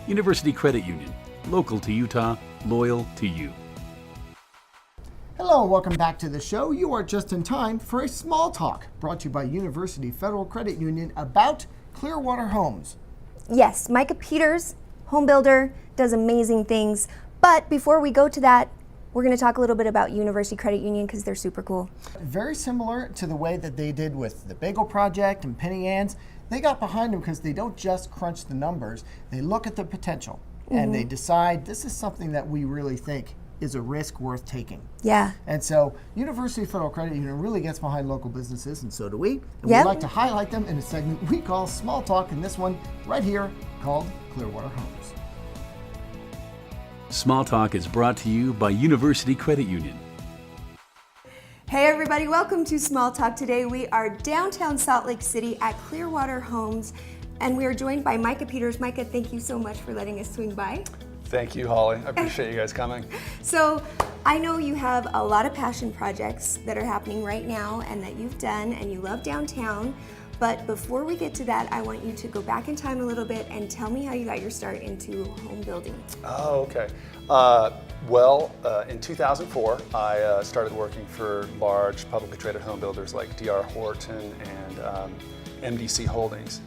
University Credit Union, local to Utah, loyal to you. Hello and welcome back to the show. You are just in time for a small talk brought to you by University Federal Credit Union about Clearwater Homes. Yes, Micah Peters, home builder, does amazing things. But before we go to that, we're going to talk a little bit about University Credit Union because they're super cool. Very similar to the way that they did with the Bagel Project and Penny Ann's. They got behind them because they don't just crunch the numbers. They look at the potential and they decide this is something that we really think is a risk worth taking. Yeah. And so University Federal Credit Union really gets behind local businesses, and so do we. And Yep. we like to highlight them in a segment we call Small Talk, and this one right here called Clearwater Homes. Small Talk is brought to you by University Credit Union. Hey everybody, welcome to Small Talk. Today we are downtown Salt Lake City at Clearwater Homes, and we are joined by Micah Peters. Micah, thank you so much for letting us swing by. Thank you, Holly. I appreciate you guys coming. So I know you have a lot of passion projects that are happening right now and that you've done, and you love downtown. But before we get to that, I want you to go back in time a little bit and tell me how you got your start into home building. Oh, okay. In 2004, I started working for large publicly traded home builders like D.R. Horton and MDC Holdings.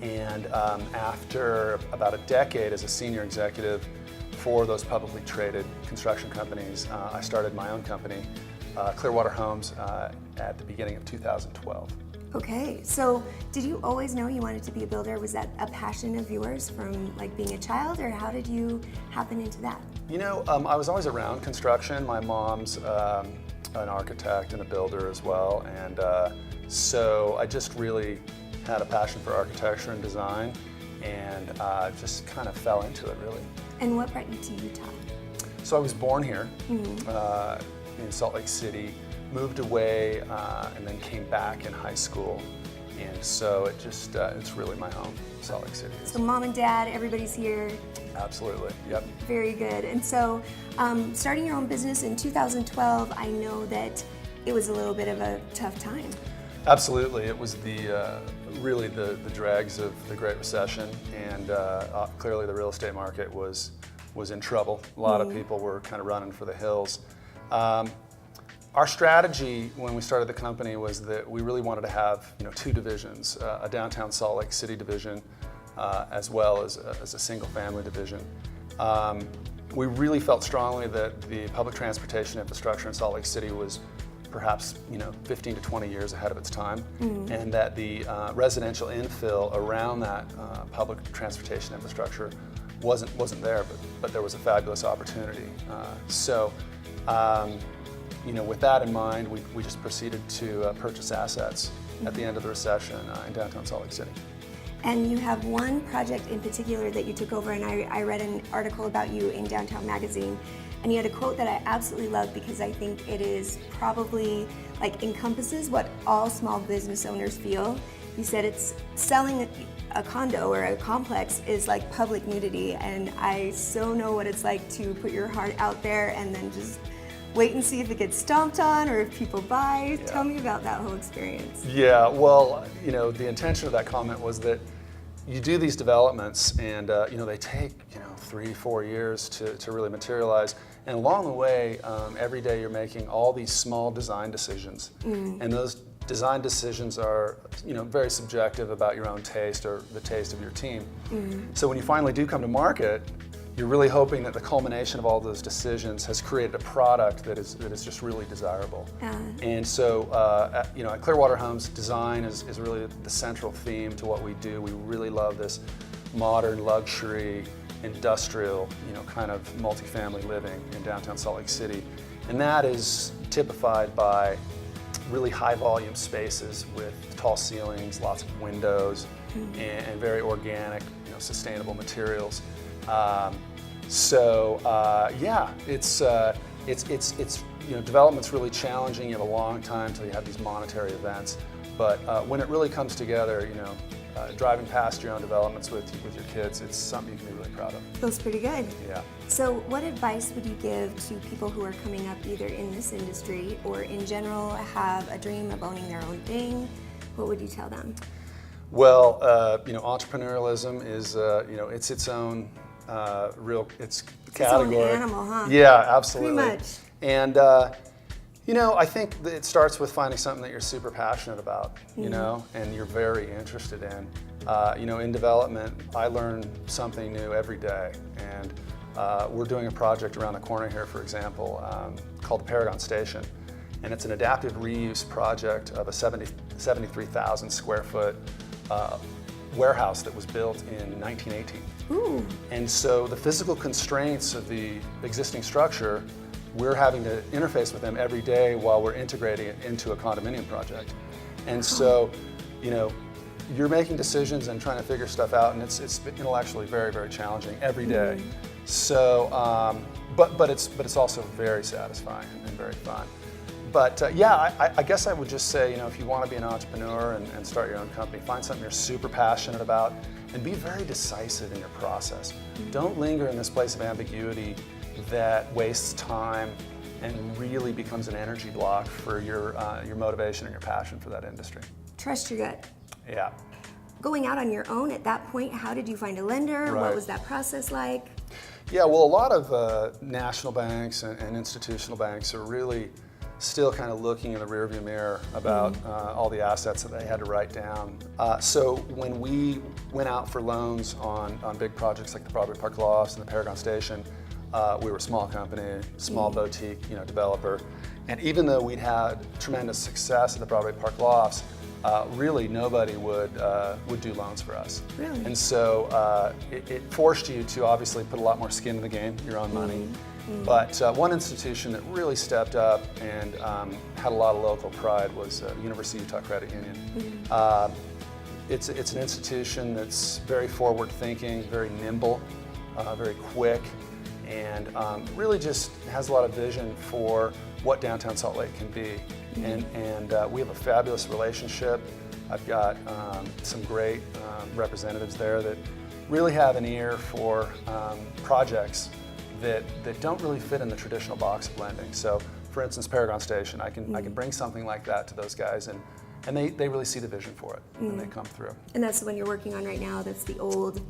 And after about a decade as a senior executive for those publicly traded construction companies, I started my own company, Clearwater Homes, at the beginning of 2012. Okay, so did you always know you wanted to be a builder? Was that a passion of yours from like being a child, or how did you happen into that? You know, I was always around construction. My mom's an architect and a builder as well, and so I just really had a passion for architecture and design, and just kind of fell into it, really. And what brought you to Utah? So I was born here in Salt Lake City, moved away, and then came back in high school. And so it's really my home, Salt Lake City. So mom and dad, everybody's here. Absolutely, yep. Very good. And so starting your own business in 2012, I know that it was a little bit of a tough time. Absolutely, it was really the dregs of the Great Recession, and clearly the real estate market was in trouble. A lot of people were kind of running for the hills. Our strategy when we started the company was that we really wanted to have two divisions, a downtown Salt Lake City division, as well as a single family division. We really felt strongly that the public transportation infrastructure in Salt Lake City was perhaps 15 to 20 years ahead of its time, and that the residential infill around that public transportation infrastructure wasn't there, but there was a fabulous opportunity. With that in mind, we just proceeded to purchase assets at the end of the recession in downtown Salt Lake City. And you have one project in particular that you took over, and I read an article about you in Downtown Magazine, and you had a quote that I absolutely love because I think it is probably encompasses what all small business owners feel. You said it's selling a condo or a complex is like public nudity, and I so know what it's like to put your heart out there and then just wait and see if it gets stomped on or if people buy. Yeah. Tell me about that whole experience. Yeah, well, the intention of that comment was that you do these developments and they take 3-4 years to really materialize, and along the way every day you're making all these small design decisions, and those design decisions are very subjective about your own taste or the taste of your team. So when you finally do come to market, you're really hoping that the culmination of all those decisions has created a product that is just really desirable. And so, at Clearwater Homes, design is really the central theme to what we do. We really love this modern luxury, industrial, kind of multifamily living in downtown Salt Lake City. And that is typified by really high volume spaces with tall ceilings, lots of windows, and very organic, sustainable materials. It's development's really challenging. You have a long time until you have these monetary events, but when it really comes together, driving past your own developments with your kids, it's something you can be really proud of. Feels pretty good. Yeah. So what advice would you give to people who are coming up either in this industry or in general have a dream of owning their own thing? What would you tell them? Well, entrepreneurialism is, it's its own its It's its own category. animal, huh? Yeah, absolutely. Pretty much. And I think that it starts with finding something that you're super passionate about, and you're very interested in. In development, I learn something new every day, and we're doing a project around the corner here, for example, called the Paragon Station, and it's an adaptive reuse project of a 73,000 square foot warehouse that was built in 1918. Ooh. And so the physical constraints of the existing structure, we're having to interface with them every day while we're integrating it into a condominium project. And so, you're making decisions and trying to figure stuff out, and it's intellectually very, very challenging every day. So, but it's also very satisfying and very fun. But I guess I would just say, if you want to be an entrepreneur and start your own company, find something you're super passionate about and be very decisive in your process. Don't linger in this place of ambiguity that wastes time and really becomes an energy block for your motivation and your passion for that industry. Trust your gut. Yeah. Going out on your own at that point, how did you find a lender? Right. What was that process like? Yeah, well, a lot of national banks and institutional banks are really still kind of looking in the rearview mirror about all the assets that they had to write down. So when we went out for loans on big projects like the Broadway Park Lofts and the Paragon Station, we were a small company, small boutique, developer. And even though we'd had tremendous success at the Broadway Park Lofts, really nobody would do loans for us. Really? And so it forced you to obviously put a lot more skin in the game, your own money. But one institution that really stepped up and had a lot of local pride was University of Utah Credit Union. It's an institution that's very forward-thinking, very nimble, very quick, and really just has a lot of vision for what downtown Salt Lake can be. And we have a fabulous relationship. I've got some great representatives there that really have an ear for projects that don't really fit in the traditional box of lending. So, for instance, Paragon Station, I can bring something like that to those guys, and they really see the vision for it, and they come through. And that's the one you're working on right now. That's the old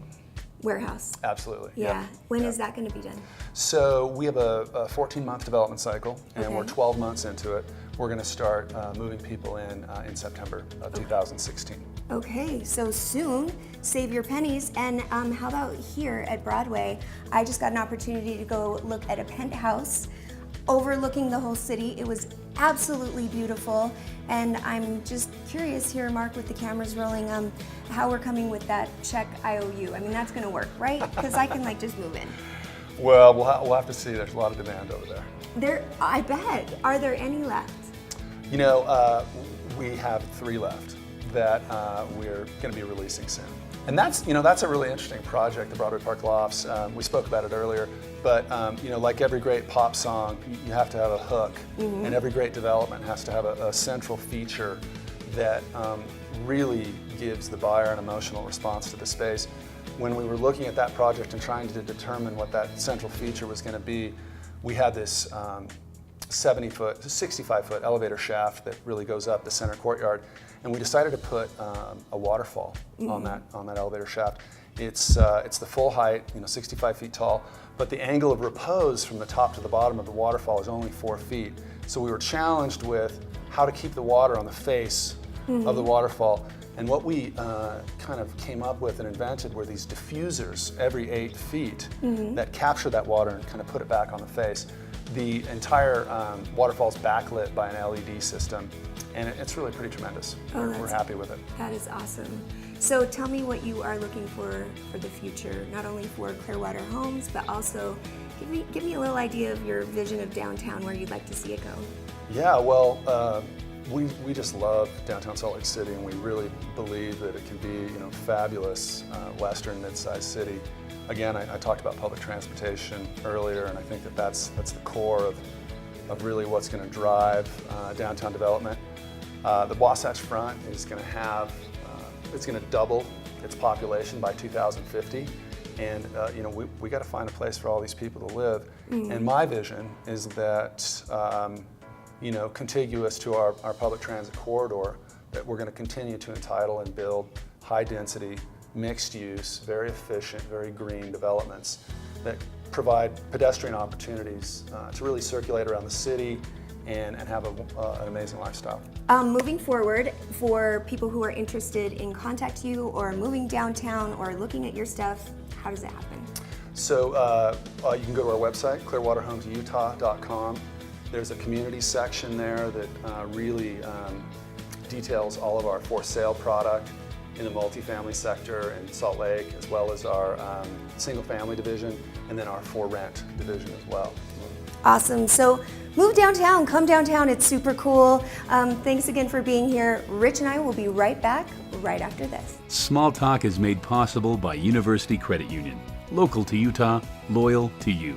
warehouse. Absolutely. Yeah. Yep. When Yep. is that going to be done? So we have a 14-month development cycle, and Okay. we're 12 months into it. We're going to start moving people in September of 2016. Okay, so soon, save your pennies. And how about here at Broadway? I just got an opportunity to go look at a penthouse overlooking the whole city. It was absolutely beautiful. And I'm just curious here, Mark, with the cameras rolling, how we're coming with that check IOU. I mean, that's going to work, right? Because I can just move in. Well, we'll have to see. There's a lot of demand over there. I bet. Are there any left? We have 3 left that we're going to be releasing soon. And that's a really interesting project, the Broadway Park Lofts. We spoke about it earlier, but like every great pop song, you have to have a hook, and every great development has to have a central feature that really gives the buyer an emotional response to the space. When we were looking at that project and trying to determine what that central feature was going to be, we had this 65-foot elevator shaft that really goes up the center courtyard, and we decided to put a waterfall on that elevator shaft. It's the full height, 65 feet tall, but the angle of repose from the top to the bottom of the waterfall is only 4 feet. So we were challenged with how to keep the water on the face of the waterfall. And what we kind of came up with and invented were these diffusers every 8 feet that capture that water and kind of put it back on the face. The entire waterfall is backlit by an LED system, and it's really pretty tremendous. We're happy with it. That is awesome. So tell me what you are looking for the future, not only for Clearwater Homes, but also give me a little idea of your vision of downtown, where you'd like to see it go. Yeah, well, we just love downtown Salt Lake City, and we really believe that it can be fabulous western mid-sized city. Again, I talked about public transportation earlier, and I think that's the core of really what's going to drive downtown development. The Wasatch Front is going to have it's going to double its population by 2050, and we got to find a place for all these people to live. And my vision is that contiguous to our public transit corridor, that we're going to continue to entitle and build high-density mixed use, very efficient, very green developments that provide pedestrian opportunities to really circulate around the city and have an amazing lifestyle. Moving forward, for people who are interested in contact you or moving downtown or looking at your stuff, how does it happen? So you can go to our website, clearwaterhomesutah.com. There's a community section there that really details all of our for sale product in the multifamily sector in Salt Lake, as well as our single family division, and then our for rent division as well. Awesome. So move downtown, come downtown. It's super cool. Thanks again for being here. Rich and I will be right back right after this. Small Talk is made possible by University Credit Union. Local to Utah, loyal to you.